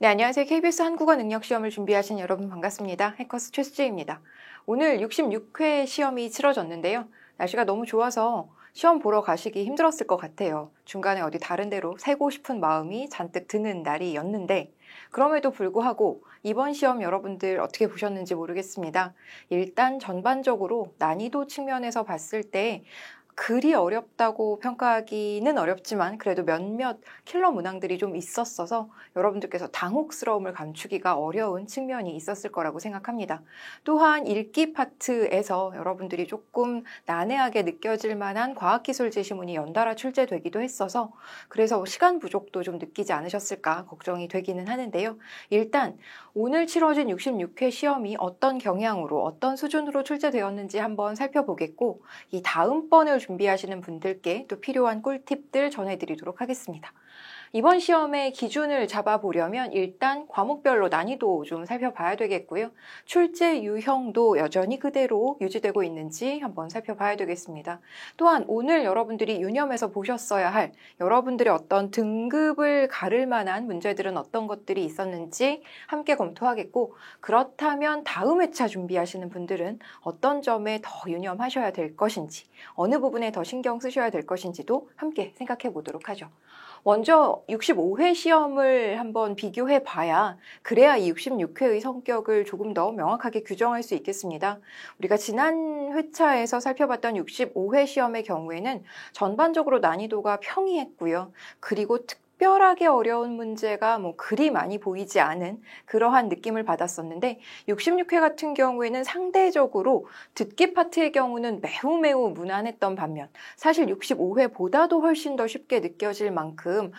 네, 안녕하세요. KBS 한국어 능력 시험을 준비하신 여러분 반갑습니다. 해커스 최수지입니다. 오늘 66회 시험이 치러졌는데요. 날씨가 너무 좋아서 시험 보러 가시기 힘들었을 것 같아요. 중간에 어디 다른 데로 새고 싶은 마음이 잔뜩 드는 날이었는데 그럼에도 불구하고 이번 시험 여러분들 어떻게 보셨는지 모르겠습니다. 일단 전반적으로 난이도 측면에서 봤을 때 그리 어렵다고 평가하기는 어렵지만 그래도 몇몇 킬러 문항들이 좀 있었어서 여러분들께서 당혹스러움을 감추기가 어려운 측면이 있었을 거라고 생각합니다. 또한 읽기 파트에서 여러분들이 조금 난해하게 느껴질 만한 과학기술 제시문이 연달아 출제되기도 했어서 그래서 시간 부족도 좀 느끼지 않으셨을까 걱정이 되기는 하는데요. 일단 오늘 치러진 66회 시험이 어떤 경향으로 어떤 수준으로 출제되었는지 한번 살펴보겠고 이 다음번을 준비하시는 분들께 또 필요한 꿀팁들 전해드리도록 하겠습니다. 이번 시험의 기준을 잡아보려면 일단 과목별로 난이도 좀 살펴봐야 되겠고요. 출제 유형도 여전히 그대로 유지되고 있는지 한번 살펴봐야 되겠습니다. 또한 오늘 여러분들이 유념해서 보셨어야 할 여러분들의 어떤 등급을 가를 만한 문제들은 어떤 것들이 있었는지 함께 검토하겠고 그렇다면 다음 회차 준비하시는 분들은 어떤 점에 더 유념하셔야 될 것인지 어느 부분에 더 신경 쓰셔야 될 것인지도 함께 생각해 보도록 하죠. 먼저 65회 시험을 한번 비교해 봐야 그래야 이 66회의 성격을 조금 더 명확하게 규정할 수 있겠습니다. 우리가 지난 회차에서 살펴봤던 65회 시험의 경우에는 전반적으로 난이도가 평이했고요. 그리고 특별하게 어려운 문제가 그리 많이 보이지 않은 그러한 느낌을 받았었는데 66회 같은 경우에는 상대적으로 듣기 파트의 경우는 매우 무난했던 반면 사실 65회보다도 훨씬 더 쉽게 느껴질 만큼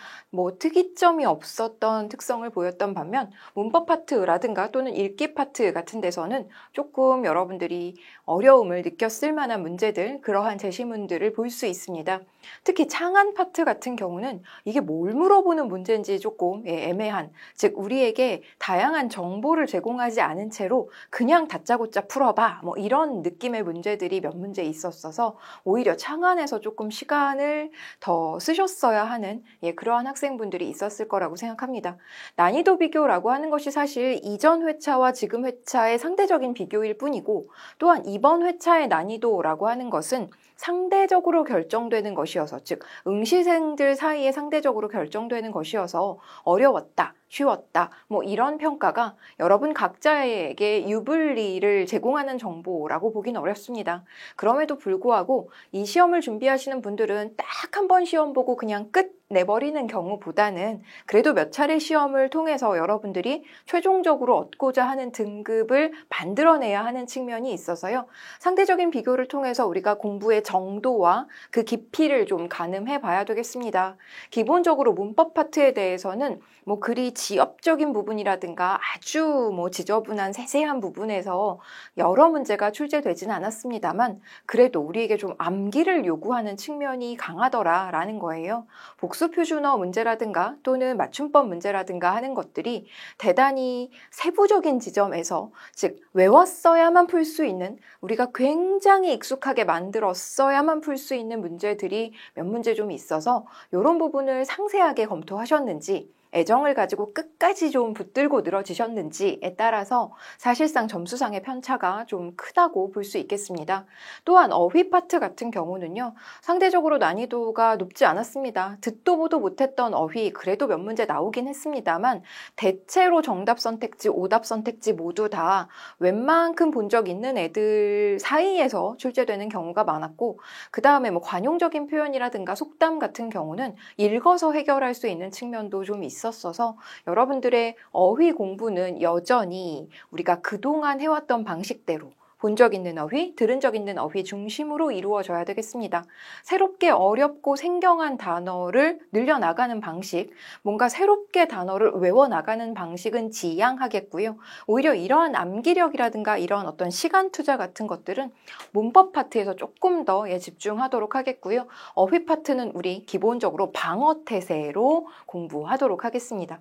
특이점이 없었던 특성을 보였던 반면 문법 파트라든가 또는 읽기 파트 같은 데서는 조금 여러분들이 어려움을 느꼈을 만한 문제들 그러한 제시문들을 볼 수 있습니다. 특히 창안 파트 같은 경우는 이게 뭘 물어보는 문제인지 조금 애매한 즉 우리에게 다양한 정보를 제공하지 않은 채로 그냥 다짜고짜 풀어봐 이런 느낌의 문제들이 몇 문제 있었어서 오히려 창안에서 조금 시간을 더 쓰셨어야 하는 그러한 학생분들이 있었을 거라고 생각합니다. 난이도 비교라고 하는 것이 사실 이전 회차와 지금 회차의 상대적인 비교일 뿐이고 또한 이번 회차의 난이도라고 하는 것은 상대적으로 결정되는 것이어서 즉 응시생들 사이에 상대적으로 결정되는 것이어서 어려웠다, 쉬웠다 이런 평가가 여러분 각자에게 유불리를 제공하는 정보라고 보긴 어렵습니다. 그럼에도 불구하고 이 시험을 준비하시는 분들은 딱 한 번 시험 보고 그냥 끝 내버리는 경우보다는 그래도 몇 차례 시험을 통해서 여러분들이 최종적으로 얻고자 하는 등급을 만들어내야 하는 측면이 있어서요. 상대적인 비교를 통해서 우리가 공부의 정도와 그 깊이를 좀 가늠해 봐야 되겠습니다. 기본적으로 문법 파트에 대해서는 그리 지엽적인 부분이라든가 아주 지저분한 세세한 부분에서 여러 문제가 출제되지는 않았습니다만 그래도 우리에게 좀 암기를 요구하는 측면이 강하더라라는 거예요. 복수 표준어 문제라든가 또는 맞춤법 문제라든가 하는 것들이 대단히 세부적인 지점에서 즉 외웠어야만 풀 수 있는 우리가 굉장히 익숙하게 만들었어야만 풀 수 있는 문제들이 몇 문제 좀 있어서 이런 부분을 상세하게 검토하셨는지 애정을 가지고 끝까지 좀 붙들고 늘어지셨는지에 따라서 사실상 점수상의 편차가 좀 크다고 볼 수 있겠습니다. 또한 어휘 파트 같은 경우는요. 상대적으로 난이도가 높지 않았습니다. 듣도 보도 못했던 어휘 그래도 몇 문제 나오긴 했습니다만 대체로 정답 선택지, 오답 선택지 모두 다 웬만큼 본 적 있는 애들 사이에서 출제되는 경우가 많았고 그 다음에 관용적인 표현이라든가 속담 같은 경우는 읽어서 해결할 수 있는 측면도 좀 있었어서 여러분들의 어휘 공부는 여전히 우리가 그동안 해왔던 방식대로 본 적 있는 어휘, 들은 적 있는 어휘 중심으로 이루어져야 되겠습니다. 새롭게 어렵고 생경한 단어를 늘려나가는 방식, 뭔가 새롭게 단어를 외워나가는 방식은 지양하겠고요. 오히려 이러한 암기력이라든가 이런 어떤 시간 투자 같은 것들은 문법 파트에서 조금 더 집중하도록 하겠고요. 어휘 파트는 우리 기본적으로 방어 태세로 공부하도록 하겠습니다.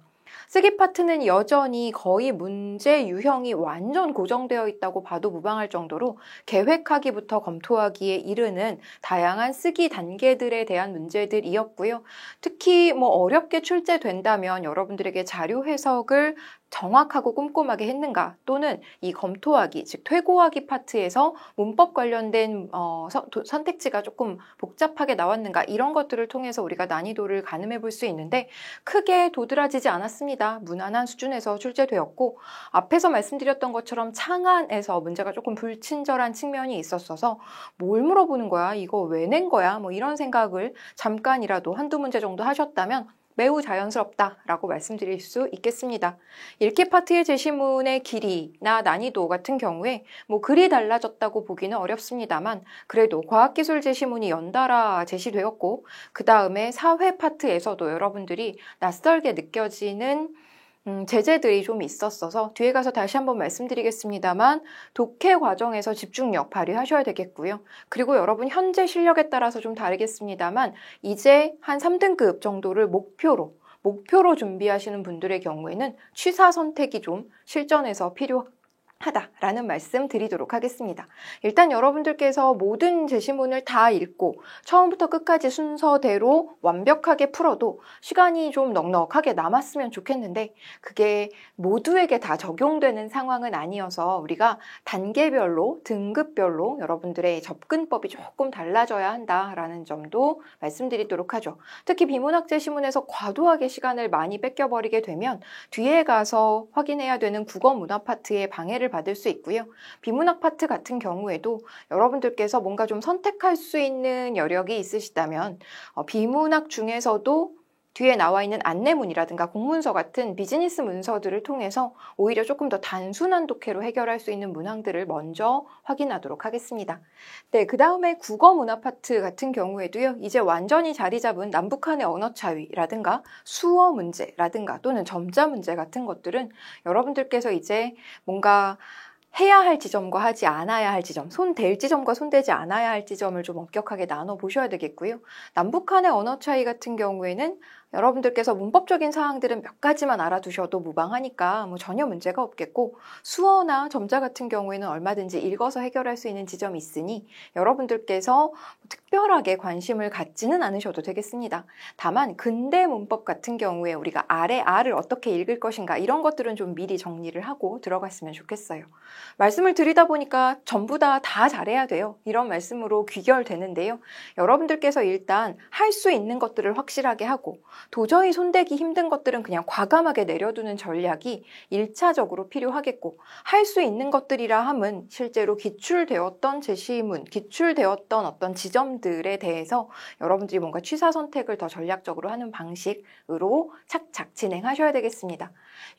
쓰기 파트는 여전히 거의 문제 유형이 완전 고정되어 있다고 봐도 무방할 정도로 계획하기부터 검토하기에 이르는 다양한 쓰기 단계들에 대한 문제들이었고요. 특히 어렵게 출제된다면 여러분들에게 자료 해석을 정확하고 꼼꼼하게 했는가, 또는 이 검토하기, 즉 퇴고하기 파트에서 문법 관련된 선택지가 조금 복잡하게 나왔는가, 이런 것들을 통해서 우리가 난이도를 가늠해 볼 수 있는데 크게 도드라지지 않았습니다. 무난한 수준에서 출제되었고, 앞에서 말씀드렸던 것처럼 창안에서 문제가 조금 불친절한 측면이 있었어서 뭘 물어보는 거야? 이거 왜 낸 거야? 이런 생각을 잠깐이라도 한두 문제 정도 하셨다면 매우 자연스럽다라고 말씀드릴 수 있겠습니다. 읽기 파트의 제시문의 길이나 난이도 같은 경우에 글이 달라졌다고 보기는 어렵습니다만, 그래도 과학기술 제시문이 연달아 제시되었고, 그 다음에 사회 파트에서도 여러분들이 낯설게 느껴지는 제재들이 좀 있었어서 뒤에 가서 다시 한번 말씀드리겠습니다만, 독해 과정에서 집중력 발휘하셔야 되겠고요. 그리고 여러분 현재 실력에 따라서 좀 다르겠습니다만, 이제 한 3등급 정도를 목표로 준비하시는 분들의 경우에는 취사 선택이 좀 실전에서 필요하다라는 말씀 드리도록 하겠습니다. 일단 여러분들께서 모든 제시문을 다 읽고 처음부터 끝까지 순서대로 완벽하게 풀어도 시간이 좀 넉넉하게 남았으면 좋겠는데, 그게 모두에게 다 적용되는 상황은 아니어서 우리가 단계별로, 등급별로 여러분들의 접근법이 조금 달라져야 한다라는 점도 말씀드리도록 하죠. 특히 비문학 제시문에서 과도하게 시간을 많이 뺏겨버리게 되면 뒤에 가서 확인해야 되는 국어 문화 파트에 방해를 받을 수 있고요. 비문학 파트 같은 경우에도 여러분들께서 뭔가 좀 선택할 수 있는 여력이 있으시다면 비문학 중에서도 뒤에 나와 있는 안내문이라든가 공문서 같은 비즈니스 문서들을 통해서 오히려 조금 더 단순한 독해로 해결할 수 있는 문항들을 먼저 확인하도록 하겠습니다. 네, 그 다음에 국어 문화 파트 같은 경우에도요, 이제 완전히 자리 잡은 남북한의 언어 차이라든가 수어 문제라든가 또는 점자 문제 같은 것들은 여러분들께서 이제 뭔가 해야 할 지점과 하지 않아야 할 지점, 손댈 지점과 손대지 않아야 할 지점을 좀 엄격하게 나눠 보셔야 되겠고요. 남북한의 언어 차이 같은 경우에는 여러분들께서 문법적인 사항들은 몇 가지만 알아두셔도 무방하니까 전혀 문제가 없겠고, 수어나 점자 같은 경우에는 얼마든지 읽어서 해결할 수 있는 지점이 있으니 여러분들께서 특별하게 관심을 갖지는 않으셔도 되겠습니다. 다만 근대 문법 같은 경우에 우리가 아래 아를 어떻게 읽을 것인가, 이런 것들은 좀 미리 정리를 하고 들어갔으면 좋겠어요. 말씀을 드리다 보니까 전부 다 잘해야 돼요, 이런 말씀으로 귀결되는데요. 여러분들께서 일단 할 수 있는 것들을 확실하게 하고, 도저히 손대기 힘든 것들은 그냥 과감하게 내려두는 전략이 1차적으로 필요하겠고, 할 수 있는 것들이라 함은 실제로 기출되었던 제시문, 기출되었던 어떤 지점들에 대해서 여러분들이 뭔가 취사 선택을 더 전략적으로 하는 방식으로 착착 진행하셔야 되겠습니다.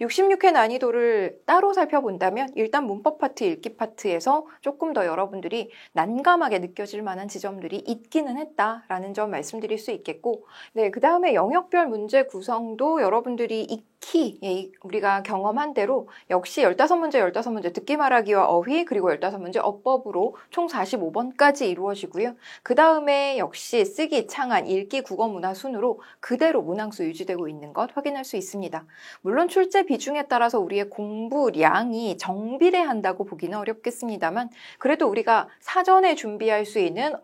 66회 난이도를 따로 살펴본다면 일단 문법 파트, 읽기 파트에서 조금 더 여러분들이 난감하게 느껴질 만한 지점들이 있기는 했다라는 점 말씀드릴 수 있겠고, 네, 그 다음에 영역별 문제 구성도 여러분들이 익히 우리가 경험한 대로 역시 15문제 듣기 말하기와 어휘, 그리고 15문제 어법으로 총 45번까지 이루어지고요. 그 다음에 역시 쓰기, 창안, 읽기, 국어, 문화 순으로 그대로 문항수 유지되고 있는 것 확인할 수 있습니다. 물론 출제 비중에 따라서 우리의 공부량이 정비례한다고 보기는 어렵겠습니다만, 그래도 우리가 사전에 준비할 수 있는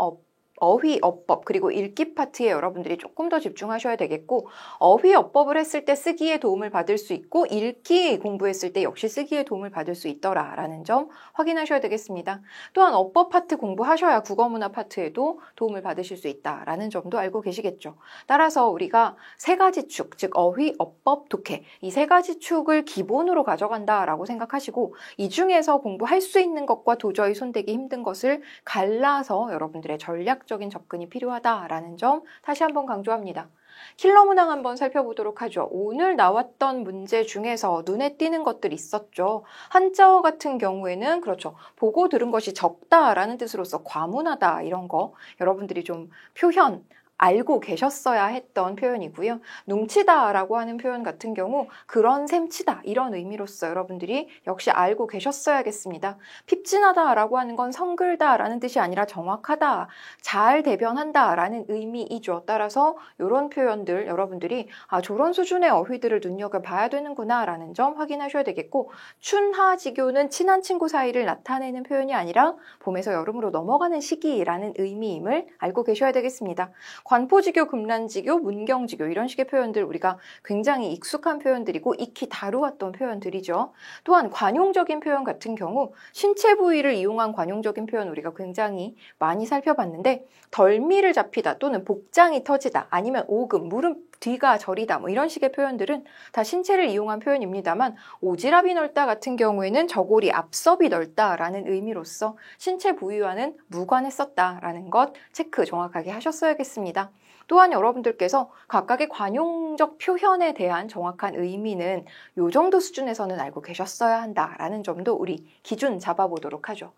어휘, 어법, 그리고 읽기 파트에 여러분들이 조금 더 집중하셔야 되겠고, 어휘, 어법을 했을 때 쓰기에 도움을 받을 수 있고, 읽기 공부했을 때 역시 쓰기에 도움을 받을 수 있더라라는 점 확인하셔야 되겠습니다. 또한 어법 파트 공부하셔야 국어문화 파트에도 도움을 받으실 수 있다라는 점도 알고 계시겠죠. 따라서 우리가 세 가지 축, 즉 어휘, 어법, 독해, 이 세 가지 축을 기본으로 가져간다라고 생각하시고, 이 중에서 공부할 수 있는 것과 도저히 손대기 힘든 것을 갈라서 여러분들의 전략적인 접근이 필요하다라는 점 다시 한번 강조합니다. 킬러 문항 한번 살펴보도록 하죠. 오늘 나왔던 문제 중에서 눈에 띄는 것들이 있었죠. 한자어 같은 경우에는 그렇죠, 보고 들은 것이 적다라는 뜻으로서 과문하다, 이런 거 여러분들이 좀 표현, 알고 계셨어야 했던 표현이고요. 뭉치다라고 하는 표현 같은 경우 그런 셈치다 이런 의미로서 여러분들이 역시 알고 계셨어야겠습니다. 핍진하다라고 하는 건 성글다라는 뜻이 아니라 정확하다, 잘 대변한다라는 의미이죠. 따라서 이런 표현들 여러분들이 저런 수준의 어휘들을 눈여겨봐야 되는구나라는 점 확인하셔야 되겠고, 춘하지교는 친한 친구 사이를 나타내는 표현이 아니라 봄에서 여름으로 넘어가는 시기라는 의미임을 알고 계셔야 되겠습니다. 관포지교, 금란지교, 문경지교 이런 식의 표현들 우리가 굉장히 익숙한 표현들이고 익히 다루었던 표현들이죠. 또한 관용적인 표현 같은 경우 신체 부위를 이용한 관용적인 표현 우리가 굉장히 많이 살펴봤는데, 덜미를 잡히다 또는 복장이 터지다 아니면 오금, 무릎 뒤가 저리다 뭐 이런 식의 표현들은 다 신체를 이용한 표현입니다만, 오지랖이 넓다 같은 경우에는 저고리 앞섭이 넓다라는 의미로서 신체 부위와는 무관했었다라는 것 체크 정확하게 하셨어야겠습니다. 또한 여러분들께서 각각의 관용적 표현에 대한 정확한 의미는 이 정도 수준에서는 알고 계셨어야 한다라는 점도 우리 기준 잡아보도록 하죠.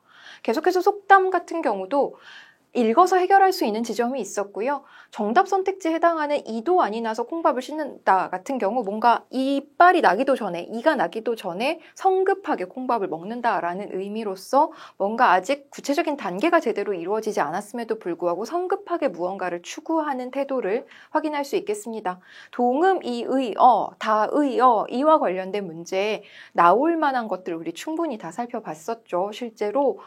계속해서 속담 같은 경우도 읽어서 해결할 수 있는 지점이 있었고요. 정답 선택지에 해당하는 이도 아니 나서 콩밥을 씻는다 같은 경우 뭔가 이빨이 나기도 전에, 이가 나기도 전에 성급하게 콩밥을 먹는다라는 의미로서 뭔가 아직 구체적인 단계가 제대로 이루어지지 않았음에도 불구하고 성급하게 무언가를 추구하는 태도를 확인할 수 있겠습니다. 동음, 이의, 다의, 이와 관련된 문제에 나올 만한 것들 우리 충분히 다 살펴봤었죠. 실제로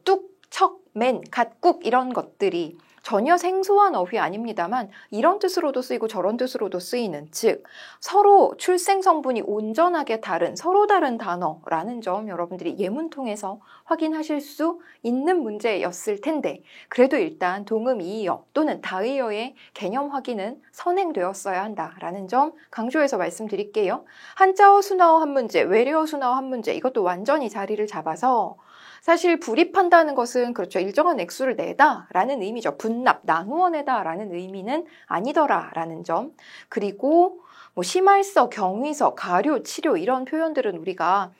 뚝, 척, 맨, 갓, 국 이런 것들이 전혀 생소한 어휘 아닙니다만 이런 뜻으로도 쓰이고 저런 뜻으로도 쓰이는, 즉 서로 출생 성분이 온전하게 다른 서로 다른 단어라는 점 여러분들이 예문 통해서 확인하실 수 있는 문제였을 텐데, 그래도 일단 동음 이의어 또는 다의어의 개념 확인은 선행되었어야 한다라는 점 강조해서 말씀드릴게요. 한자어 순화어 한 문제, 외래어 순화어 한 문제, 이것도 완전히 자리를 잡아서 사실 불입한다는 것은 그렇죠. 일정한 액수를 내다라는 의미죠. 분납, 나누어 내다라는 의미는 아니더라라는 점. 그리고 심할서, 경위서, 가료, 치료 이런 표현들은 우리가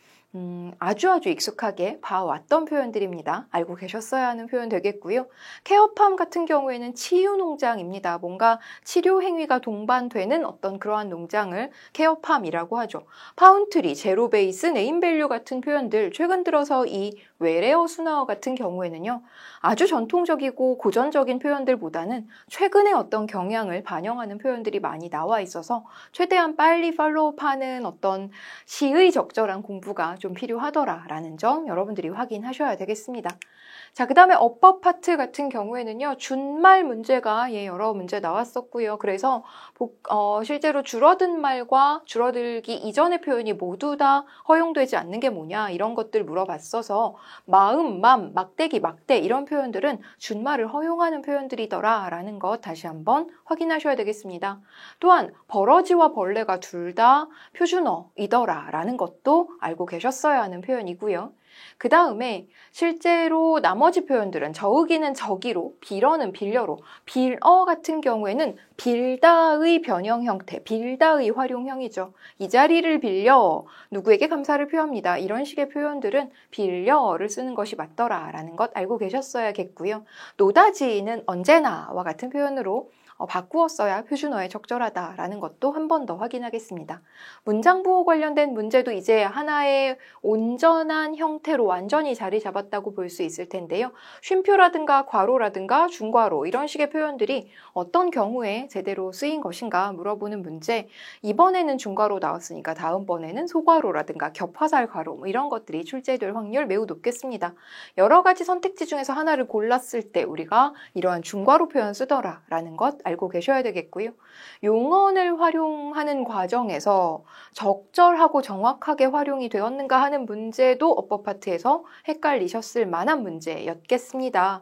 아주 익숙하게 봐왔던 표현들입니다. 알고 계셨어야 하는 표현 되겠고요. 케어팜 같은 경우에는 치유농장입니다. 뭔가 치료 행위가 동반되는 어떤 그러한 농장을 케어팜이라고 하죠. 파운트리, 제로베이스, 네임밸류 같은 표현들, 최근 들어서 이 외래어 순화어 같은 경우에는요, 아주 전통적이고 고전적인 표현들보다는 최근의 어떤 경향을 반영하는 표현들이 많이 나와 있어서 최대한 빨리 팔로우하는 어떤 시의 적절한 공부가 좀 필요하더라라는 점 여러분들이 확인하셔야 되겠습니다. 자, 그 다음에 어법 파트 같은 경우에는요, 준말 문제가 여러 문제 나왔었고요. 그래서 실제로 줄어든 말과 줄어들기 이전의 표현이 모두 다 허용되지 않는 게 뭐냐 이런 것들 물어봤어서 마음, 맘, 막대기, 막대 이런 표현들은 준말을 허용하는 표현들이더라라는 것 다시 한번 확인하셔야 되겠습니다. 또한 버러지와 벌레가 둘 다 표준어이더라라는 것도 알고 계셨어야 하는 표현이고요. 그 다음에 실제로 나머지 표현들은 저으기는 저기로, 빌어는 빌려로, 빌어 같은 경우에는 빌다의 변형 형태, 빌다의 활용형이죠. 이 자리를 빌려 누구에게 감사를 표합니다. 이런 식의 표현들은 빌려를 쓰는 것이 맞더라라는 것 알고 계셨어야겠고요. 노다지는 언제나와 같은 표현으로 바꾸었어야 표준어에 적절하다라는 것도 한 번 더 확인하겠습니다. 문장부호 관련된 문제도 이제 하나의 온전한 형태로 완전히 자리 잡았다고 볼 수 있을 텐데요. 쉼표라든가 괄호라든가 중괄호 이런 식의 표현들이 어떤 경우에 제대로 쓰인 것인가 물어보는 문제, 이번에는 중괄호 나왔으니까 다음번에는 소괄호라든가 겹화살 괄호 이런 것들이 출제될 확률 매우 높겠습니다. 여러 가지 선택지 중에서 하나를 골랐을 때 우리가 이러한 중괄호 표현 쓰더라라는 것 알고 계셔야 되겠고요. 용언을 활용하는 과정에서 적절하고 정확하게 활용이 되었는가 하는 문제도 어법 파트에서 헷갈리셨을 만한 문제였겠습니다.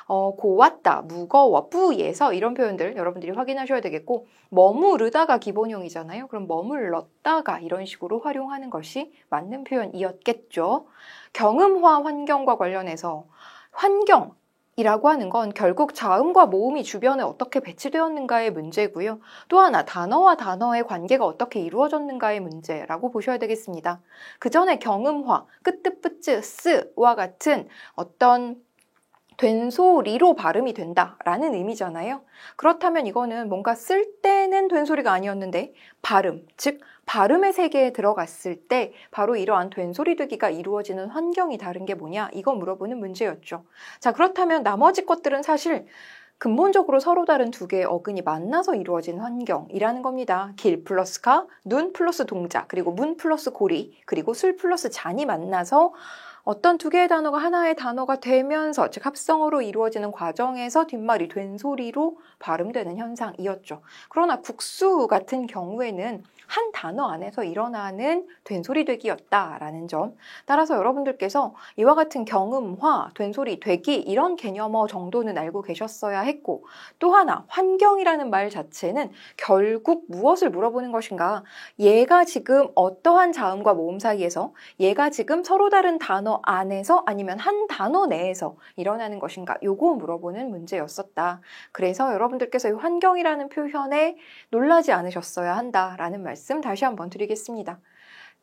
고왔다, 무거워, 뿌예서 이런 표현들 여러분들이 확인하셔야 되겠고, 머무르다가 기본형이잖아요. 그럼 머물렀다가 이런 식으로 활용하는 것이 맞는 표현이었겠죠. 경음화 환경과 관련해서 환경 이라고 하는 건 결국 자음과 모음이 주변에 어떻게 배치되었는가의 문제고요. 또 하나 단어와 단어의 관계가 어떻게 이루어졌는가의 문제라고 보셔야 되겠습니다. 그 전에 경음화, 끄뜨뿌뜨, 스와 같은 어떤 된소리로 발음이 된다라는 의미잖아요. 그렇다면 이거는 뭔가 쓸 때는 된소리가 아니었는데 발음, 즉 발음의 세계에 들어갔을 때 바로 이러한 된소리 되기가 이루어지는 환경이 다른 게 뭐냐? 이거 물어보는 문제였죠. 자, 그렇다면 나머지 것들은 사실 근본적으로 서로 다른 두 개의 어근이 만나서 이루어진 환경이라는 겁니다. 길 플러스 가, 눈 플러스 동자, 그리고 문 플러스 고리, 그리고 술 플러스 잔이 만나서 어떤 두 개의 단어가 하나의 단어가 되면서, 즉 합성어로 이루어지는 과정에서 뒷말이 된소리로 발음되는 현상이었죠. 그러나 국수 같은 경우에는 한 단어 안에서 일어나는 된소리 되기였다라는 점. 따라서 여러분들께서 이와 같은 경음화, 된소리 되기 이런 개념어 정도는 알고 계셨어야 했고, 또 하나 환경이라는 말 자체는 결국 무엇을 물어보는 것인가? 얘가 지금 어떠한 자음과 모음 사이에서, 얘가 지금 서로 다른 단어 안에서 아니면 한 단어 내에서 일어나는 것인가? 요거 물어보는 문제였었다. 그래서 여러분들께서 이 환경이라는 표현에 놀라지 않으셨어야 한다라는 말씀 다시 한번 드리겠습니다.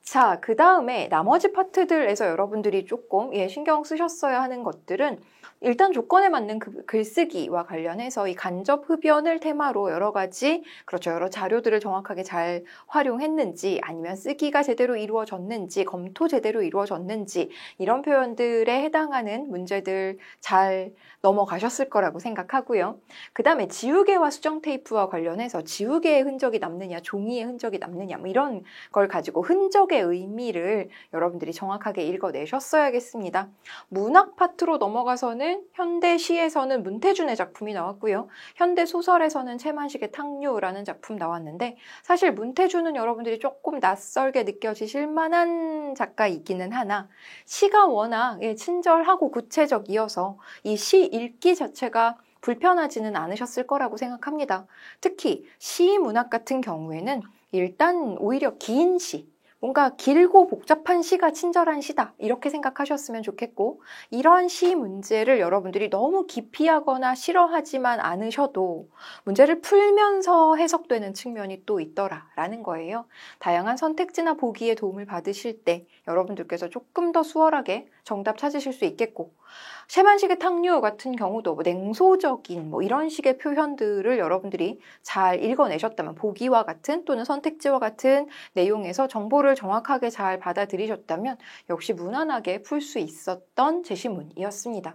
자, 그 다음에 나머지 파트들에서 여러분들이 조금 신경 쓰셨어야 하는 것들은 일단 조건에 맞는 글쓰기와 관련해서 이 간접 흡연을 테마로 여러 가지, 그렇죠, 여러 자료들을 정확하게 잘 활용했는지, 아니면 쓰기가 제대로 이루어졌는지, 검토 제대로 이루어졌는지, 이런 표현들에 해당하는 문제들 잘 넘어가셨을 거라고 생각하고요. 그 다음에 지우개와 수정 테이프와 관련해서 지우개의 흔적이 남느냐, 종이의 흔적이 남느냐, 뭐 이런 걸 가지고 흔적의 의미를 여러분들이 정확하게 읽어내셨어야겠습니다. 문학 파트로 넘어가서는 현대시에서는 문태준의 작품이 나왔고요. 현대소설에서는 채만식의 탕류라는 작품 나왔는데, 사실 문태준은 여러분들이 조금 낯설게 느껴지실 만한 작가이기는 하나 시가 워낙 친절하고 구체적이어서 이 시 읽기 자체가 불편하지는 않으셨을 거라고 생각합니다. 특히 시 문학 같은 경우에는 일단 오히려 긴 시, 뭔가 길고 복잡한 시가 친절한 시다, 이렇게 생각하셨으면 좋겠고, 이런 시 문제를 여러분들이 너무 기피하거나 싫어하지만 않으셔도 문제를 풀면서 해석되는 측면이 또 있더라라는 거예요. 다양한 선택지나 보기에 도움을 받으실 때 여러분들께서 조금 더 수월하게 정답 찾으실 수 있겠고, 채만식의 탕류 같은 경우도 냉소적인 이런 식의 표현들을 여러분들이 잘 읽어내셨다면, 보기와 같은 또는 선택지와 같은 내용에서 정보를 정확하게 잘 받아들이셨다면 역시 무난하게 풀 수 있었던 제시문이었습니다.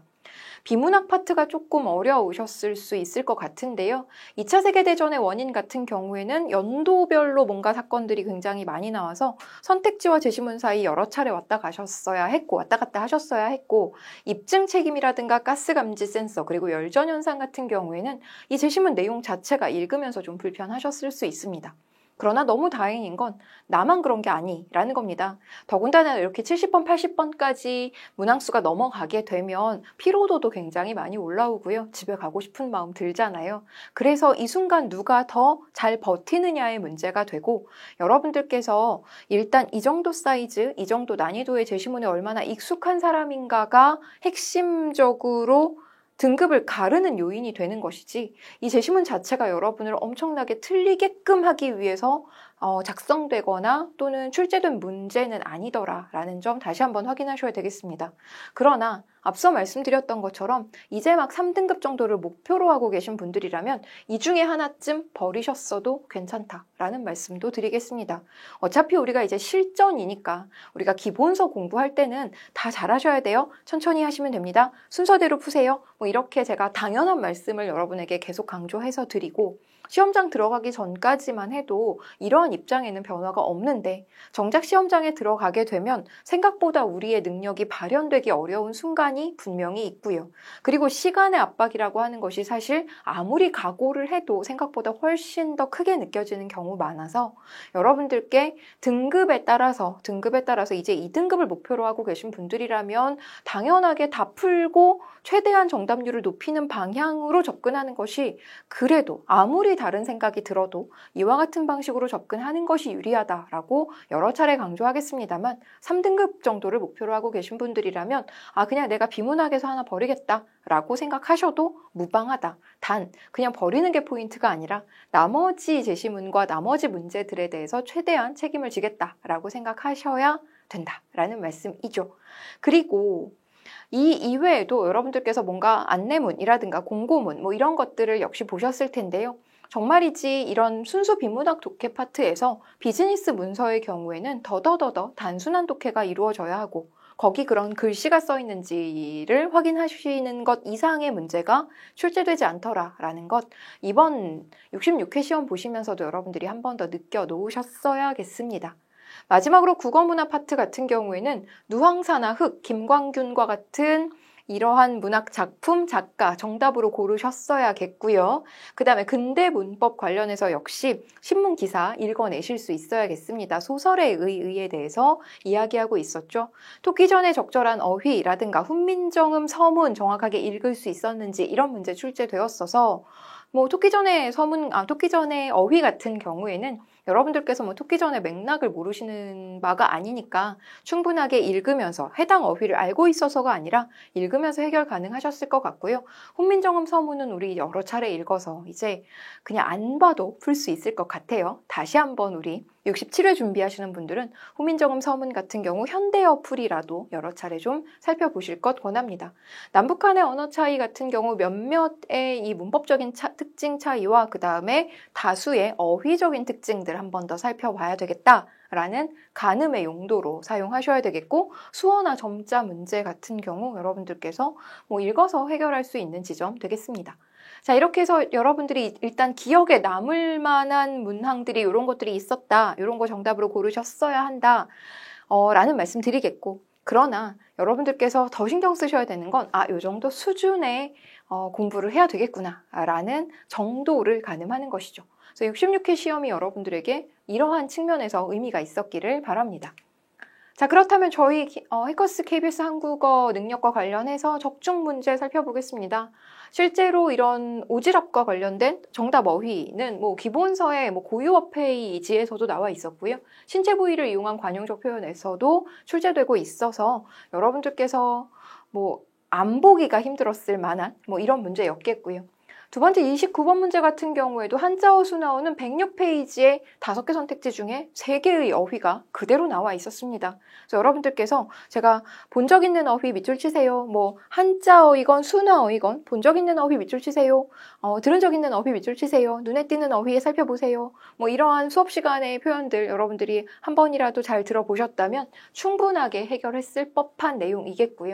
비문학 파트가 조금 어려우셨을 수 있을 것 같은데요. 2차 세계대전의 원인 같은 경우에는 연도별로 뭔가 사건들이 굉장히 많이 나와서 선택지와 제시문 사이 여러 차례 왔다 갔다 하셨어야 했고, 입증 책임이라든가 가스 감지 센서, 그리고 열전 현상 같은 경우에는 이 제시문 내용 자체가 읽으면서 좀 불편하셨을 수 있습니다. 그러나 너무 다행인 건 나만 그런 게 아니라는 겁니다. 더군다나 이렇게 70번, 80번까지 문항수가 넘어가게 되면 피로도도 굉장히 많이 올라오고요. 집에 가고 싶은 마음 들잖아요. 그래서 이 순간 누가 더 잘 버티느냐의 문제가 되고, 여러분들께서 일단 이 정도 사이즈, 이 정도 난이도의 제시문에 얼마나 익숙한 사람인가가 핵심적으로 등급을 가르는 요인이 되는 것이지, 이 제시문 자체가 여러분을 엄청나게 틀리게끔 하기 위해서 작성되거나 또는 출제된 문제는 아니더라라는 점 다시 한번 확인하셔야 되겠습니다. 그러나 앞서 말씀드렸던 것처럼 이제 막 3등급 정도를 목표로 하고 계신 분들이라면 이 중에 하나쯤 버리셨어도 괜찮다라는 말씀도 드리겠습니다. 어차피 우리가 이제 실전이니까 우리가 기본서 공부할 때는 다 잘하셔야 돼요. 천천히 하시면 됩니다. 순서대로 푸세요. 이렇게 제가 당연한 말씀을 여러분에게 계속 강조해서 드리고, 시험장 들어가기 전까지만 해도 이러한 입장에는 변화가 없는데, 정작 시험장에 들어가게 되면 생각보다 우리의 능력이 발현되기 어려운 순간이 분명히 있고요. 그리고 시간의 압박이라고 하는 것이 사실 아무리 각오를 해도 생각보다 훨씬 더 크게 느껴지는 경우 많아서, 여러분들께 등급에 따라서 이제 2등급을 목표로 하고 계신 분들이라면 당연하게 다 풀고 최대한 정답률을 높이는 방향으로 접근하는 것이, 그래도 아무리 다른 생각이 들어도 이와 같은 방식으로 접근하는 것이 유리하다라고 여러 차례 강조하겠습니다만, 3등급 정도를 목표로 하고 계신 분들이라면 그냥 내가 비문학에서 하나 버리겠다라고 생각하셔도 무방하다. 단 그냥 버리는 게 포인트가 아니라 나머지 제시문과 나머지 문제들에 대해서 최대한 책임을 지겠다라고 생각하셔야 된다라는 말씀이죠. 그리고 이 이외에도 여러분들께서 뭔가 안내문이라든가 공고문 뭐 이런 것들을 역시 보셨을 텐데요. 정말이지 이런 순수 비문학 독해 파트에서 비즈니스 문서의 경우에는 더더더더 단순한 독해가 이루어져야 하고 거기 그런 글씨가 써 있는지를 확인하시는 것 이상의 문제가 출제되지 않더라라는 것 이번 66회 시험 보시면서도 여러분들이 한 번 더 느껴 놓으셨어야겠습니다. 마지막으로 국어문화 파트 같은 경우에는 누황사나 흑, 김광균과 같은 이러한 문학 작품, 작가 정답으로 고르셨어야겠고요. 그 다음에 근대 문법 관련해서 역시 신문 기사 읽어내실 수 있어야겠습니다. 소설의 의의에 대해서 이야기하고 있었죠. 토끼 전에 적절한 어휘라든가 훈민정음 서문 정확하게 읽을 수 있었는지 이런 문제 출제되었어서 뭐 토끼 전에 어휘 같은 경우에는 여러분들께서 뭐 토끼 전에 맥락을 모르시는 바가 아니니까 충분하게 읽으면서 해당 어휘를 알고 있어서가 아니라 읽으면서 해결 가능하셨을 것 같고요. 훈민정음 서문은 우리 여러 차례 읽어서 이제 그냥 안 봐도 풀 수 있을 것 같아요. 다시 한번 우리 67회 준비하시는 분들은 훈민정음 서문 같은 경우 현대어 풀이라도 여러 차례 좀 살펴보실 것 권합니다. 남북 간의 언어 차이 같은 경우 몇몇의 이 문법적인 특징 차이와 그 다음에 다수의 어휘적인 특징들 한 번 더 살펴봐야 되겠다라는 가늠의 용도로 사용하셔야 되겠고 수어나 점자 문제 같은 경우 여러분들께서 뭐 읽어서 해결할 수 있는 지점 되겠습니다. 자, 이렇게 해서 여러분들이 일단 기억에 남을 만한 문항들이 이런 것들이 있었다. 이런 거 정답으로 고르셨어야 한다. 라는 말씀 드리겠고 그러나 여러분들께서 더 신경 쓰셔야 되는 건 요 정도 수준의 공부를 해야 되겠구나 라는 정도를 가늠하는 것이죠. 그래서 66회 시험이 여러분들에게 이러한 측면에서 의미가 있었기를 바랍니다. 자, 그렇다면 저희 해커스 KBS 한국어 능력과 관련해서 적중 문제 살펴보겠습니다. 실제로 이런 오지랖과 관련된 정답 어휘는 뭐 기본서의 뭐 고유어 페이지에서도 나와 있었고요. 신체 부위를 이용한 관용적 표현에서도 출제되고 있어서 여러분들께서 뭐 안 보기가 힘들었을 만한 뭐 이런 문제였겠고요. 두 번째 29번 문제 같은 경우에도 한자어 수 나오는 106페이지의 5개 선택지 중에 3개의 어휘가 그대로 나와 있었습니다. 그래서 여러분들께서 제가 본 적 있는 어휘 밑줄 치세요. 뭐 한자어이건 순화어이건 본 적 있는 어휘 밑줄 치세요. 들은 적 있는 어휘 밑줄 치세요. 눈에 띄는 어휘에 살펴보세요. 뭐 이러한 수업 시간의 표현들 여러분들이 한 번이라도 잘 들어보셨다면 충분하게 해결했을 법한 내용이겠고요.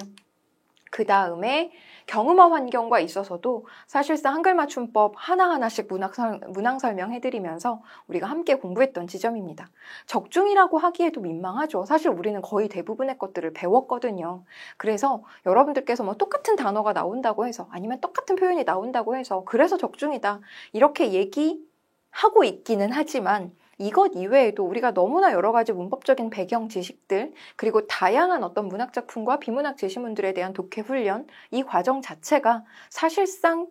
그 다음에 경음어 환경과 있어서도 사실상 한글 맞춤법 하나하나씩 문항 설명해드리면서 우리가 함께 공부했던 지점입니다. 적중이라고 하기에도 민망하죠. 사실 우리는 거의 대부분의 것들을 배웠거든요. 그래서 여러분들께서 뭐 똑같은 단어가 나온다고 해서 아니면 똑같은 표현이 나온다고 해서 그래서 적중이다 이렇게 얘기하고 있기는 하지만 이것 이외에도 우리가 너무나 여러 가지 문법적인 배경 지식들 그리고 다양한 어떤 문학작품과 비문학 제시문들에 대한 독해 훈련 이 과정 자체가 사실상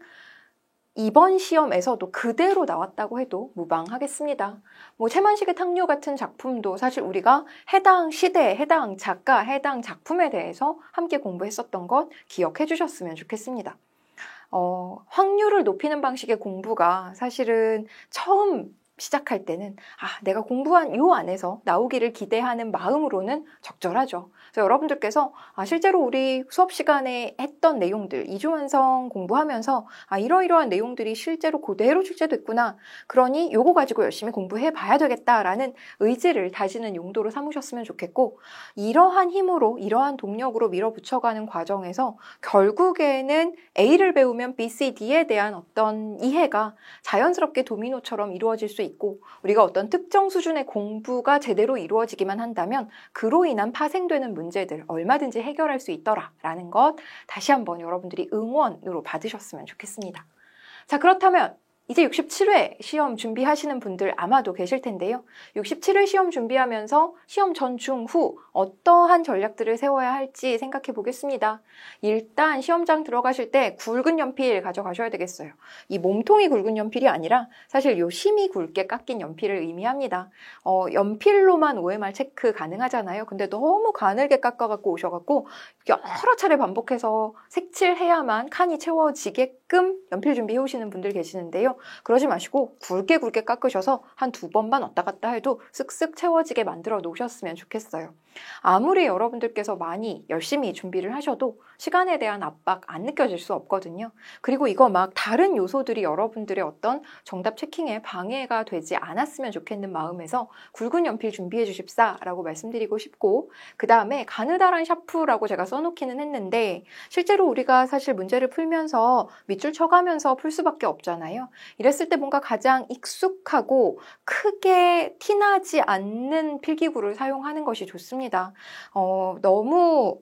이번 시험에서도 그대로 나왔다고 해도 무방하겠습니다. 뭐 채만식의 탕류 같은 작품도 사실 우리가 해당 시대, 해당 작가, 해당 작품에 대해서 함께 공부했었던 것 기억해 주셨으면 좋겠습니다. 확률을 높이는 방식의 공부가 사실은 처음 시작할 때는 내가 공부한 요 안에서 나오기를 기대하는 마음으로는 적절하죠. 그래서 여러분들께서 실제로 우리 수업 시간에 했던 내용들, 이주완성 공부하면서 이러이러한 내용들이 실제로 그대로 출제됐구나. 그러니 요거 가지고 열심히 공부해 봐야 되겠다라는 의지를 다지는 용도로 삼으셨으면 좋겠고 이러한 힘으로, 이러한 동력으로 밀어붙여가는 과정에서 결국에는 A를 배우면 B, C, D에 대한 어떤 이해가 자연스럽게 도미노처럼 이루어질 수 있고 우리가 어떤 특정 수준의 공부가 제대로 이루어지기만 한다면 그로 인한 파생되는 문제들 얼마든지 해결할 수 있더라라는 것 다시 한번 여러분들이 응원으로 받으셨으면 좋겠습니다. 자, 그렇다면 이제 67회 시험 준비하시는 분들 아마도 계실 텐데요. 67회 시험 준비하면서 시험 전, 중, 후 어떠한 전략들을 세워야 할지 생각해 보겠습니다. 일단 시험장 들어가실 때 굵은 연필 가져가셔야 되겠어요. 이 몸통이 굵은 연필이 아니라 사실 요 심이 굵게 깎인 연필을 의미합니다. 연필로만 OMR 체크 가능하잖아요. 근데 너무 가늘게 깎아갖고 오셔갖고 여러 차례 반복해서 색칠해야만 칸이 채워지게끔 연필 준비해 오시는 분들 계시는데요. 그러지 마시고 굵게 깎으셔서 한 2번만 왔다 갔다 해도 쓱쓱 채워지게 만들어 놓으셨으면 좋겠어요. 아무리 여러분들께서 많이 열심히 준비를 하셔도 시간에 대한 압박 안 느껴질 수 없거든요. 그리고 이거 막 다른 요소들이 여러분들의 어떤 정답 체킹에 방해가 되지 않았으면 좋겠는 마음에서 굵은 연필 준비해 주십사라고 말씀드리고 싶고, 그 다음에 가느다란 샤프라고 제가 써놓기는 했는데 실제로 우리가 사실 문제를 풀면서 밑줄 쳐가면서 풀 수밖에 없잖아요. 이랬을 때 뭔가 가장 익숙하고 크게 티나지 않는 필기구를 사용하는 것이 좋습니다. 너무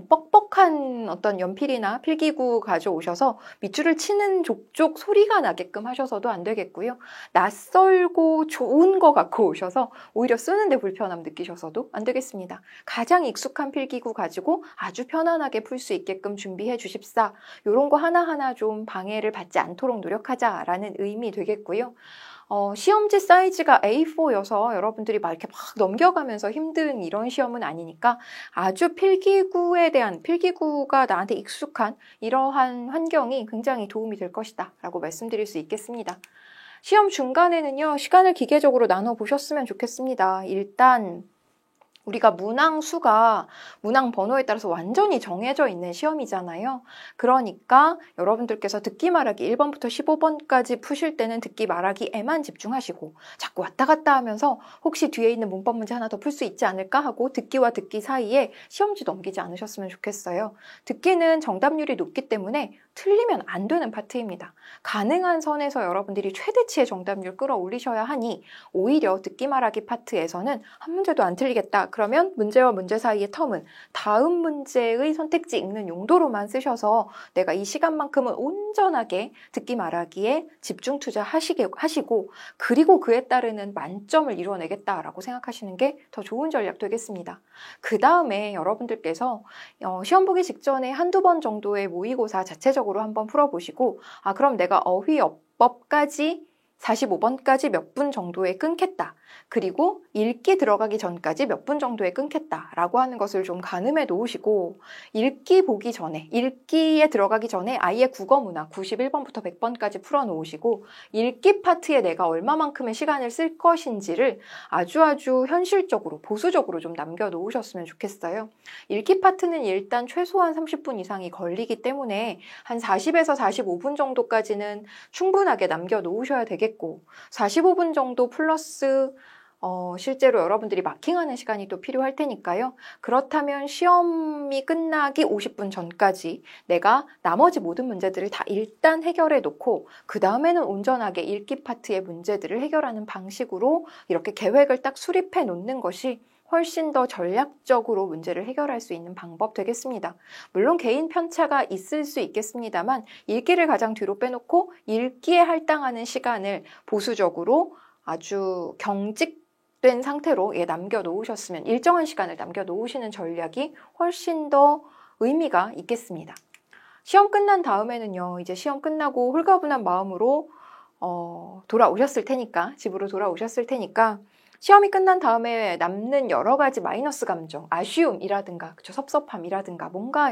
뻑뻑한 어떤 연필이나 필기구 가져오셔서 밑줄을 치는 족족 소리가 나게끔 하셔서도 안 되겠고요. 낯설고 좋은 거 갖고 오셔서 오히려 쓰는데 불편함 느끼셔서도 안 되겠습니다. 가장 익숙한 필기구 가지고 아주 편안하게 풀 수 있게끔 준비해 주십사. 이런 거 하나하나 좀 방해를 받지 않도록 노력하자라는 의미 되겠고요. 시험지 사이즈가 A4여서 여러분들이 막 이렇게 막 넘겨가면서 힘든 이런 시험은 아니니까 아주 필기구가 나한테 익숙한 이러한 환경이 굉장히 도움이 될 것이다 라고 말씀드릴 수 있겠습니다. 시험 중간에는요, 시간을 기계적으로 나눠 보셨으면 좋겠습니다. 일단 우리가 문항수가 문항 번호에 따라서 완전히 정해져 있는 시험이잖아요. 그러니까 여러분들께서 듣기 말하기 1번부터 15번까지 푸실 때는 듣기 말하기에만 집중하시고 자꾸 왔다 갔다 하면서 혹시 뒤에 있는 문법 문제 하나 더 풀 수 있지 않을까 하고 듣기와 듣기 사이에 시험지 넘기지 않으셨으면 좋겠어요. 듣기는 정답률이 높기 때문에 틀리면 안 되는 파트입니다. 가능한 선에서 여러분들이 최대치의 정답률 끌어올리셔야 하니 오히려 듣기 말하기 파트에서는 한 문제도 안 틀리겠다. 그러면 문제와 문제 사이의 텀은 다음 문제의 선택지 읽는 용도로만 쓰셔서 내가 이 시간만큼은 온전하게 듣기 말하기에 집중 투자하시고 그리고 그에 따르는 만점을 이뤄내겠다라고 생각하시는 게 더 좋은 전략 되겠습니다. 그 다음에 여러분들께서 시험 보기 직전에 한두 번 정도의 모의고사 자체적으로 한번 풀어보시고 그럼 내가 어휘어법까지 45번까지 몇 분 정도에 끊겠다. 그리고 읽기 들어가기 전까지 몇 분 정도에 끊겠다라고 하는 것을 좀 가늠해 놓으시고 읽기에 들어가기 전에 아예 국어문화 91번부터 100번까지 풀어 놓으시고 읽기 파트에 내가 얼마만큼의 시간을 쓸 것인지를 아주 현실적으로 보수적으로 좀 남겨 놓으셨으면 좋겠어요. 읽기 파트는 일단 최소한 30분 이상이 걸리기 때문에 한 40에서 45분 정도까지는 충분하게 남겨 놓으셔야 되겠고 45분 정도 플러스 실제로 여러분들이 마킹하는 시간이 또 필요할 테니까요. 그렇다면 시험이 끝나기 50분 전까지 내가 나머지 모든 문제들을 다 일단 해결해 놓고 그 다음에는 온전하게 읽기 파트의 문제들을 해결하는 방식으로 이렇게 계획을 딱 수립해 놓는 것이 훨씬 더 전략적으로 문제를 해결할 수 있는 방법 되겠습니다. 물론 개인 편차가 있을 수 있겠습니다만 읽기를 가장 뒤로 빼놓고 읽기에 할당하는 시간을 보수적으로 아주 경직된 상태로 남겨놓으셨으면 일정한 시간을 남겨놓으시는 전략이 훨씬 더 의미가 있겠습니다. 시험 끝난 다음에는요, 이제 시험 끝나고 홀가분한 마음으로 집으로 돌아오셨을 테니까 시험이 끝난 다음에 남는 여러 가지 마이너스 감정, 아쉬움이라든가, 섭섭함이라든가, 뭔가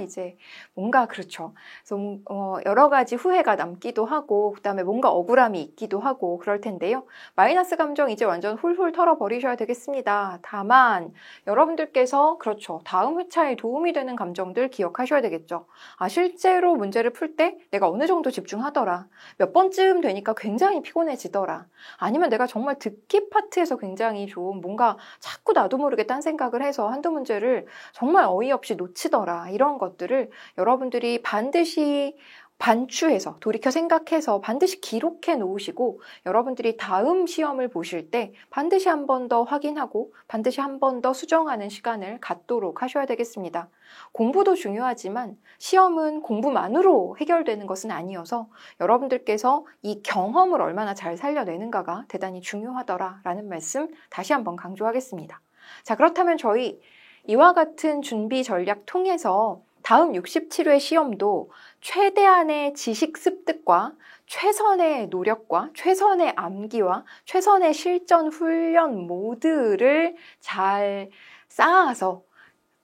그렇죠. 그래서 여러 가지 후회가 남기도 하고, 그 다음에 뭔가 억울함이 있기도 하고, 그럴 텐데요. 마이너스 감정 이제 완전 훌훌 털어버리셔야 되겠습니다. 다만, 여러분들께서, 그렇죠. 다음 회차에 도움이 되는 감정들 기억하셔야 되겠죠. 실제로 문제를 풀 때 내가 어느 정도 집중하더라. 몇 번쯤 되니까 굉장히 피곤해지더라. 아니면 내가 정말 듣기 파트에서 굉장히 좀 뭔가 자꾸 나도 모르게 딴 생각을 해서 한두 문제를 정말 어이없이 놓치더라. 이런 것들을 여러분들이 반드시 반추해서 돌이켜 생각해서 반드시 기록해 놓으시고 여러분들이 다음 시험을 보실 때 반드시 한 번 더 확인하고 반드시 한 번 더 수정하는 시간을 갖도록 하셔야 되겠습니다. 공부도 중요하지만 시험은 공부만으로 해결되는 것은 아니어서 여러분들께서 이 경험을 얼마나 잘 살려내는가가 대단히 중요하더라라는 말씀 다시 한번 강조하겠습니다. 자, 그렇다면 저희 이와 같은 준비 전략 통해서 다음 67회 시험도 최대한의 지식 습득과 최선의 노력과 최선의 암기와 최선의 실전 훈련 모두를 잘 쌓아서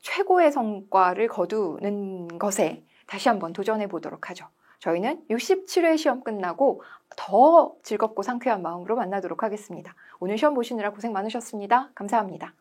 최고의 성과를 거두는 것에 다시 한번 도전해 보도록 하죠. 저희는 67회 시험 끝나고 더 즐겁고 상쾌한 마음으로 만나도록 하겠습니다. 오늘 시험 보시느라 고생 많으셨습니다. 감사합니다.